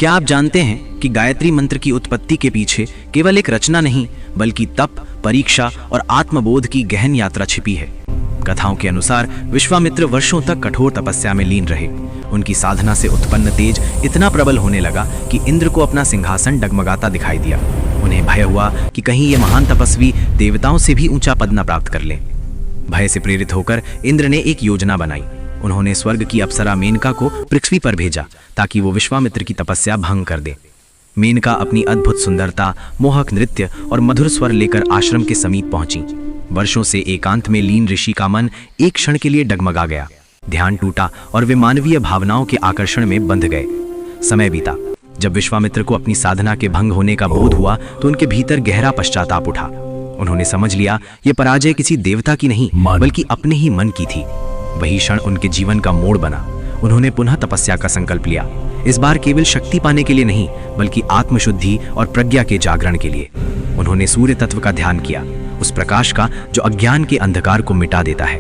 क्या आप जानते हैं कि गायत्री मंत्र की उत्पत्ति के पीछे केवल एक रचना नहीं बल्कि तप, परीक्षा और आत्मबोध की गहन यात्रा छिपी है। कथाओं के अनुसार विश्वामित्र वर्षों तक कठोर तपस्या में लीन रहे। उनकी साधना से उत्पन्न तेज इतना प्रबल होने लगा कि इंद्र को अपना सिंहासन डगमगाता दिखाई दिया। उन्हें भय हुआ कि कहीं ये महान तपस्वी देवताओं से भी ऊंचा पद न प्राप्त कर ले। भय से प्रेरित होकर इंद्र ने एक योजना बनाई। उन्होंने स्वर्ग की अप्सरा मेनका को पृथ्वी पर भेजा ताकि वो विश्वामित्र की तपस्या भंग कर दे। मेनका अपनी अद्भुत सुंदरता, मोहक नृत्य और मधुर स्वर लेकर आश्रम के समीप पहुंची। वर्षों से एकांत में लीन ऋषि का मन एक क्षण के लिए डगमगा गया। ध्यान टूटा और वे मानवीय भावनाओं के आकर्षण में बंध गए। समय बीता। जब विश्वामित्र को अपनी साधना के भंग होने का बोध हुआ तो उनके भीतर गहरा पश्चाताप उठा। उन्होंने समझ लिया ये पराजय किसी देवता की नहीं बल्कि अपने ही मन की थी। वही क्षण उनके जीवन का मोड़ बना। उन्होंने पुनः तपस्या का संकल्प लिया। इस बार केवल शक्ति पाने के लिए नहीं बल्कि आत्मशुद्धि और प्रज्ञा के जागरण के लिए। उन्होंने सूर्य तत्व का ध्यान किया, उस प्रकाश का जो अज्ञान के अंधकार को मिटा देता है।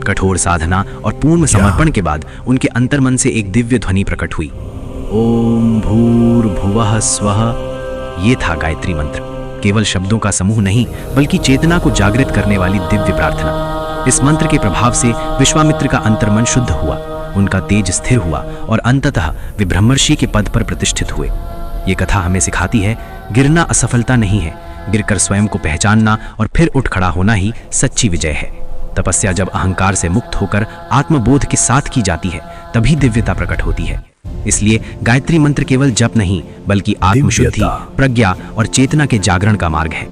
कठोर साधना और पूर्ण समर्पण के बाद उनके अंतर्मन से एक दिव्य ध्वनि प्रकट हुई। ओम भूर्भुवः स्वः। ये था गायत्री मंत्र। केवल शब्दों का समूह नहीं बल्कि चेतना को जागृत करने वाली दिव्य प्रार्थना। इस मंत्र के प्रभाव से विश्वामित्र का अंतर्मन शुद्ध हुआ, उनका तेज स्थिर हुआ और अंततः वे ब्रह्मर्षि के पद पर प्रतिष्ठित हुए। ये कथा हमें सिखाती है, गिरना असफलता नहीं है, गिरकर स्वयं को पहचानना और फिर उठ खड़ा होना ही सच्ची विजय है। तपस्या जब अहंकार से मुक्त होकर आत्मबोध के साथ की जाती है तभी दिव्यता प्रकट होती है। इसलिए गायत्री मंत्र केवल जप नहीं बल्कि आत्मशुद्धि, प्रज्ञा और चेतना के जागरण का मार्ग है।